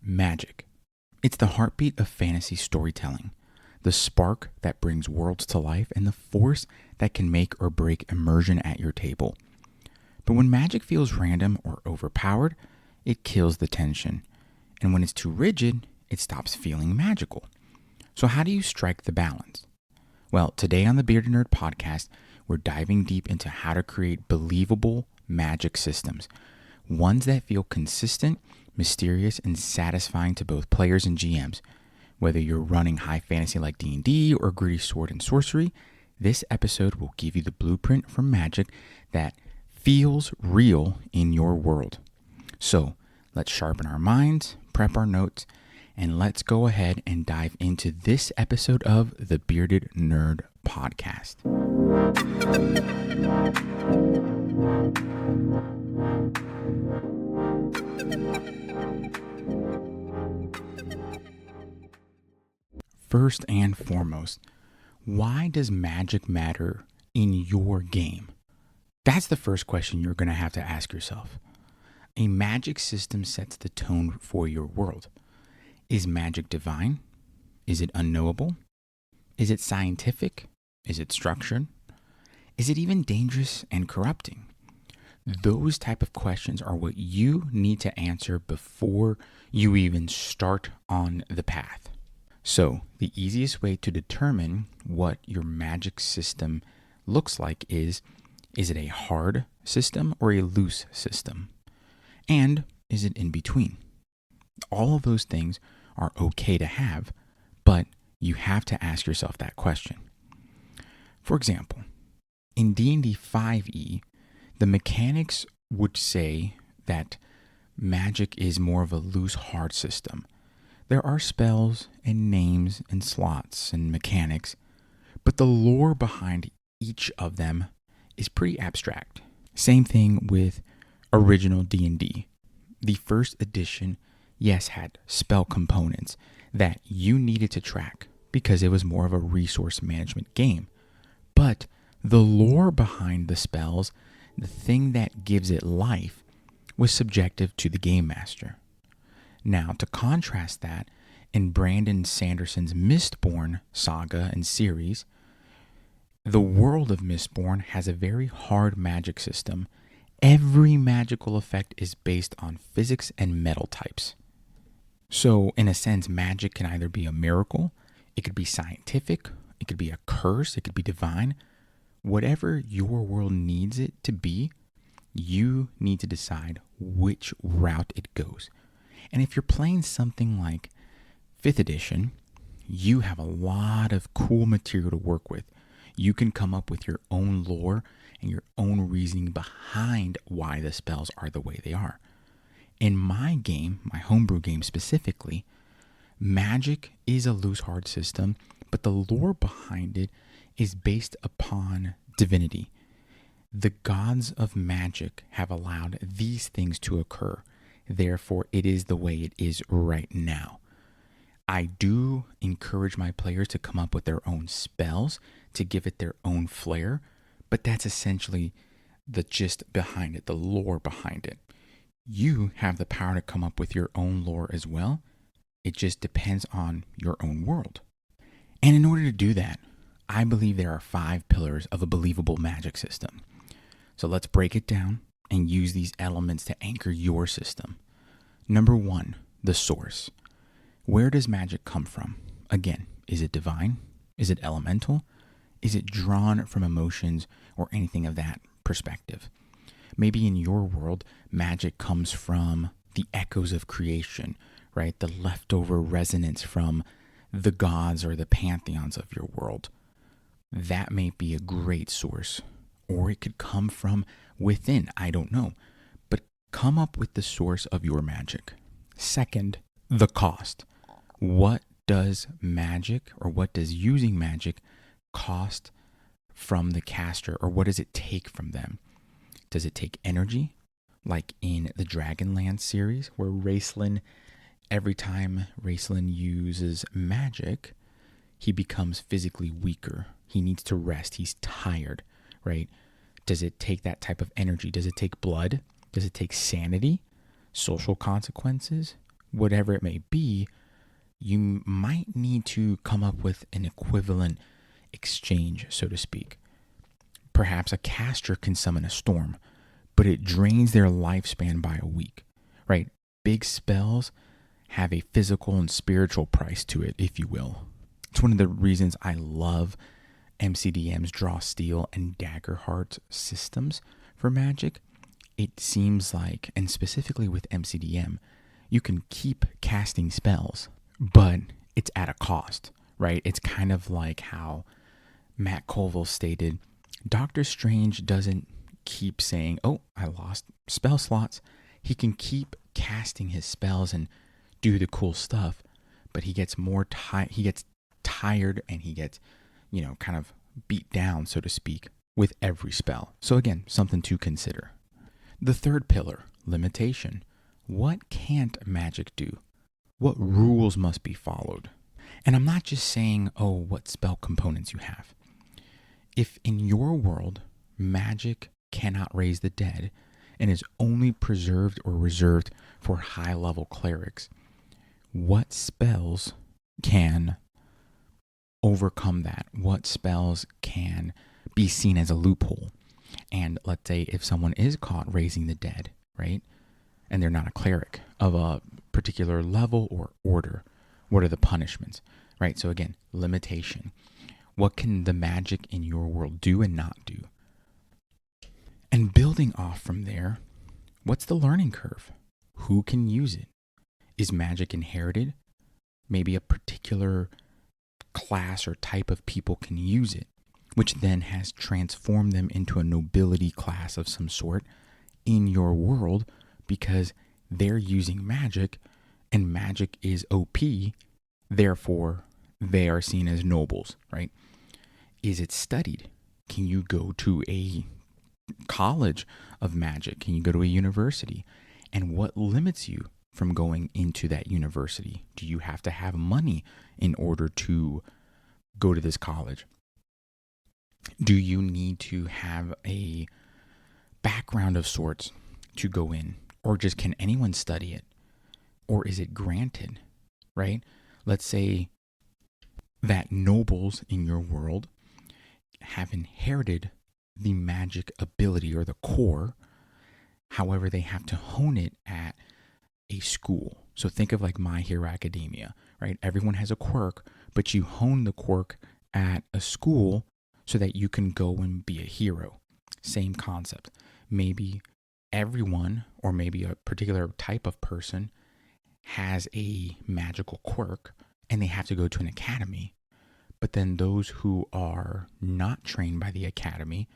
magic. It's the heartbeat of fantasy storytelling, the spark that brings worlds to life, and the force that can make or break immersion at your table. But when magic feels random or overpowered, it kills the tension. And when it's too rigid, it stops feeling magical. So how do you strike the balance? Well, today on the Bearded Nerd podcast, we're diving deep into how to create believable magic systems, ones that feel consistent, mysterious, and satisfying to both players and GMs. Whether you're running high fantasy like D&D or gritty sword and sorcery, this episode will give you the blueprint for magic that feels real in your world. So let's sharpen our minds, prep our notes, and let's go ahead and dive into this episode of the Bearded Nerd podcast. First and foremost, why does magic matter in your game? That's the first question you're going to have to ask yourself. A magic system sets the tone for your world. Is magic divine? Is it unknowable? Is it scientific? Is it structured? Is it even dangerous and corrupting? Those type of questions are what you need to answer before you even start on the path. So the easiest way to determine what your magic system looks like is it a hard system or a loose system? And is it in between? All of those things are okay to have, but you have to ask yourself that question. For example, in D&D 5e, the mechanics would say that magic is more of a loose, hard system. There are spells and names and slots and mechanics, but the lore behind each of them is pretty abstract. Same thing with original D&D. The first edition, yes, had spell components that you needed to track because it was more of a resource management game. But the lore behind the spells, the thing that gives it life, was subjective to the game master. Now, to contrast that, in Brandon Sanderson's Mistborn saga and series, the world of Mistborn has a very hard magic system. Every magical effect is based on physics and metal types. So, in a sense, magic can either be a miracle, it could be scientific, it could be a curse, it could be divine. Whatever your world needs it to be, you need to decide which route it goes. And if you're playing something like 5th edition, you have a lot of cool material to work with. You can come up with your own lore and your own reasoning behind why the spells are the way they are. In my game, my homebrew game specifically, magic is a loose, hard system, but the lore behind it is based upon divinity. The gods of magic have allowed these things to occur. Therefore, it is the way it is right now. I do encourage my players to come up with their own spells to give it their own flair, but that's essentially the gist behind it, the lore behind it. You have the power to come up with your own lore as well. It just depends on your own world. And in order to do that, I believe there are 5 pillars of a believable magic system. So let's break it down and use these elements to anchor your system. Number 1, the source. Where does magic come from? Again, is it divine? Is it elemental? Is it drawn from emotions or anything of that perspective? Maybe in your world, magic comes from the echoes of creation, right? The leftover resonance from the gods or the pantheons of your world. That may be a great source. Or it could come from within, I don't know. But come up with the source of your magic. Second, the cost. What does magic, or what does using magic cost from the caster, or what does it take from them? Does it take energy? Like in the Dragonlance series, where Raistlin, every time Raistlin uses magic, he becomes physically weaker. He needs to rest. He's tired, right? Does it take that type of energy? Does it take blood? Does it take sanity? Social consequences? whatever it may be, you might need to come up with an equivalent exchange, so to speak. Perhaps a caster can summon a storm, but it drains their lifespan by a week, right? Big spells have a physical and spiritual price to it, if you will. It's one of the reasons I love MCDM's Draw Steel and Dagger Heart systems for Magic. It seems like, and specifically with MCDM, you can keep casting spells, but it's at a cost, right? It's kind of like how Matt Colville stated, Doctor Strange doesn't keep saying, oh, I lost spell slots. He can keep casting his spells and do the cool stuff, but he gets he gets tired and he gets, kind of beat down, so to speak, with every spell. So again, something to consider. The third pillar, limitation. What can't Magic do? What rules must be followed? And I'm not just saying, oh, what spell components you have. If in your world, Magic cannot raise the dead and is only preserved or reserved for high-level clerics, what spells can overcome that? What spells can be seen as a loophole? And let's say if someone is caught raising the dead, right, and they're not a cleric of a particular level or order, what are the punishments, right? So again, limitation. What can the Magic in your world do and not do? And building off from there, what's the learning curve? Who can use it? Is Magic inherited? Maybe a particular class or type of people can use it, which then has transformed them into a nobility class of some sort in your world because they're using Magic and Magic is OP, therefore they are seen as nobles, right? Is it studied? Can you go to a college of Magic? Can you go to a university? And what limits you from going into that university? Do you have to have money in order to go to this college? Do you need to have a background of sorts to go in? Or just can anyone study it? Or is it granted, right? Let's say that nobles in your world have inherited the Magic ability or the core. However, they have to hone it at a school. So think of like My Hero Academia, right? Everyone has a quirk, but you hone the quirk at a school so that you can go and be a hero. Same concept. Maybe everyone, or maybe a particular type of person, has a magical quirk and they have to go to an academy. But then those who are not trained by the academy,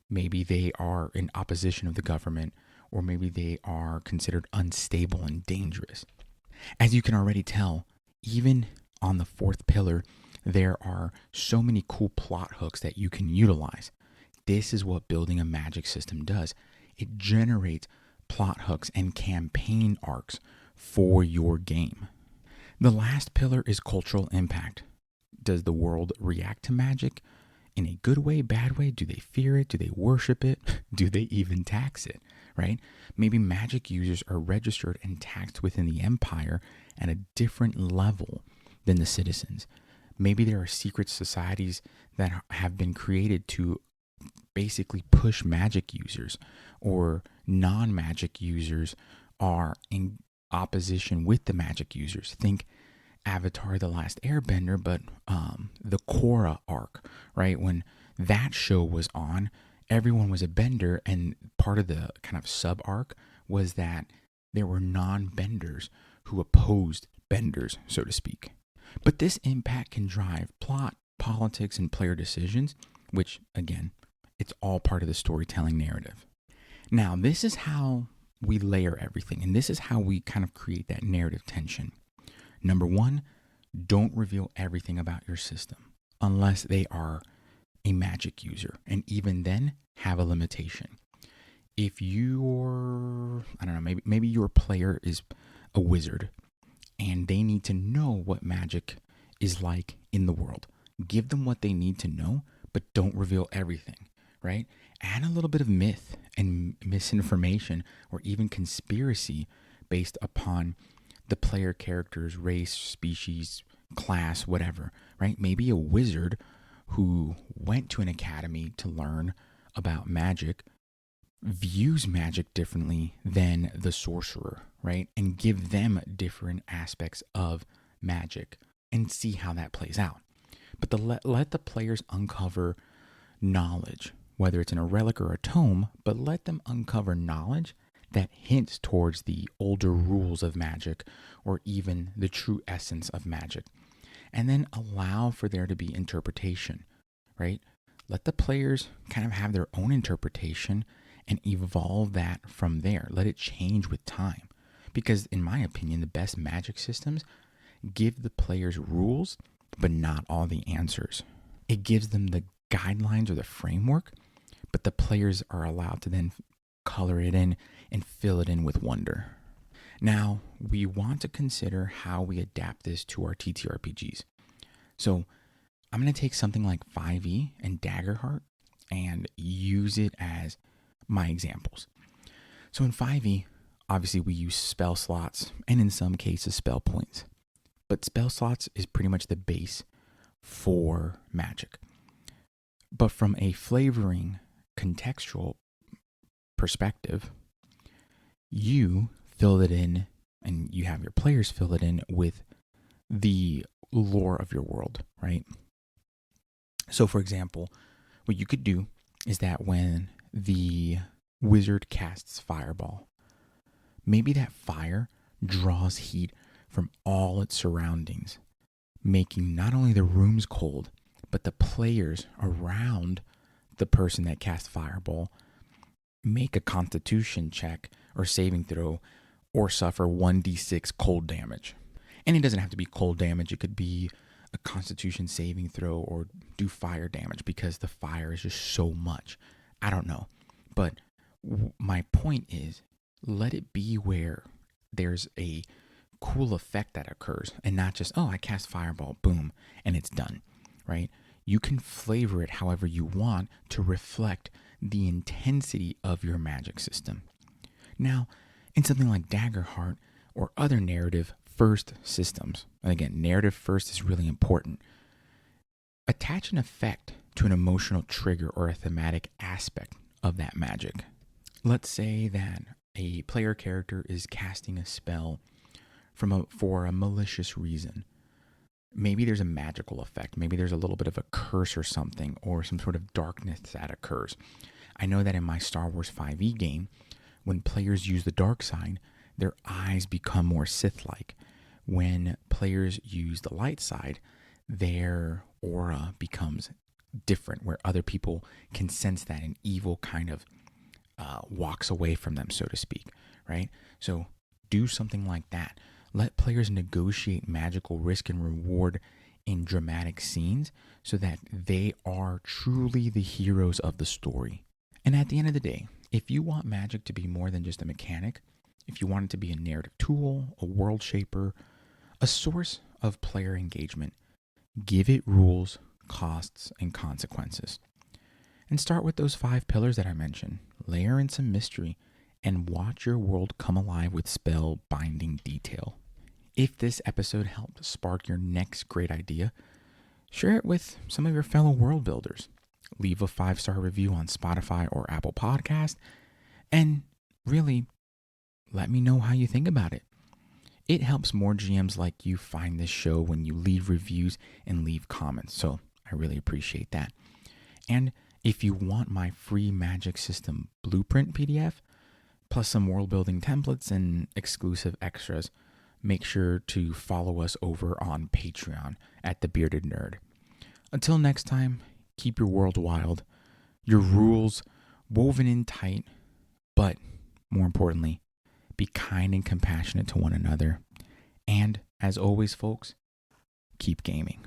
maybe they are in opposition of the government, or maybe they are considered unstable and dangerous. As you can already tell, even on the fourth pillar, there are so many cool plot hooks that you can utilize. This is what building a Magic system does. It generates plot hooks and campaign arcs for your game. The last pillar is cultural impact. Does the world react to Magic in a good way, bad way? Do they fear it? Do they worship it? Do they even tax it, right? Maybe Magic users are registered and taxed within the empire at a different level than the citizens. Maybe there are secret societies that have been created to basically push Magic users, or non-Magic users are in opposition with the Magic users. Think Avatar: The Last Airbender, but the Korra arc, right? When that show was on, everyone was a bender, and part of the kind of sub arc was that there were non-benders who opposed benders, so to speak. But this impact can drive plot, politics, and player decisions, which, again, it's all part of the storytelling narrative. Now, this is how we layer everything, and this is how we kind of create that narrative tension. Number one, don't reveal everything about your system unless they are a Magic user, and even then, have a limitation. If you're, I don't know, maybe your player is a wizard and they need to know what Magic is like in the world, give them what they need to know, but don't reveal everything, right? Add a little bit of myth and misinformation or even conspiracy based upon the player character's race, species, class, whatever, right? Maybe a wizard who went to an academy to learn about magic views magic differently than the sorcerer, right? And give them different aspects of magic and see how that plays out. But let the players uncover knowledge, whether it's in a relic or a tome, but let them uncover knowledge that hints towards the older rules of magic or even the true essence of magic. And then allow for there to be interpretation, right? Let the players kind of have their own interpretation and evolve that from there. Let it change with time. Because in my opinion, the best magic systems give the players rules, but not all the answers. It gives them the guidelines or the framework, but the players are allowed to then color it in and fill it in with wonder. Now, we want to consider how we adapt this to our TTRPGs. So I'm going to take something like 5e and Daggerheart and use it as my examples. So in 5e, obviously we use spell slots and in some cases spell points. But spell slots is pretty much the base for magic. But from a flavoring contextual perspective, you fill it in and you have your players fill it in with the lore of your world, right? So for example, what you could do is that when the wizard casts fireball, maybe that fire draws heat from all its surroundings, making not only the rooms cold, but the players around the person that cast fireball make a constitution check or saving throw or suffer 1d6 cold damage. And it doesn't have to be cold damage. It could be a constitution saving throw or do fire damage because the fire is just so much. I don't know. But my point is, let it be where there's a cool effect that occurs and not just, oh, I cast fireball, boom, and it's done, right? You can flavor it however you want to reflect the intensity of your magic system. Now, in something like Daggerheart or other narrative first systems, and again, narrative first is really important, attach an effect to an emotional trigger or a thematic aspect of that magic. Let's say that a player character is casting a spell for a malicious reason. Maybe there's a magical effect. Maybe there's a little bit of a curse or something, or some sort of darkness that occurs. I know that in my Star Wars 5e game, when players use the dark side, their eyes become more Sith-like. When players use the light side, their aura becomes different, where other people can sense that an evil kind of walks away from them, so to speak, right? So do something like that. Let players negotiate magical risk and reward in dramatic scenes so that they are truly the heroes of the story. And at the end of the day, if you want magic to be more than just a mechanic, if you want it to be a narrative tool, a world shaper, a source of player engagement, give it rules, costs, and consequences. And start with those 5 pillars that I mentioned. Layer in some mystery and watch your world come alive with spell-binding detail. If this episode helped spark your next great idea, share it with some of your fellow world builders. Leave a 5-star review on Spotify or Apple Podcast, and really, let me know how you think about it. It helps more GMs like you find this show when you leave reviews and leave comments, so I really appreciate that. And if you want my free magic system blueprint PDF, plus some world building templates and exclusive extras, make sure to follow us over on Patreon at The Bearded Nerd. Until next time, keep your world wild, your rules woven in tight, but more importantly, be kind and compassionate to one another. And as always, folks, keep gaming.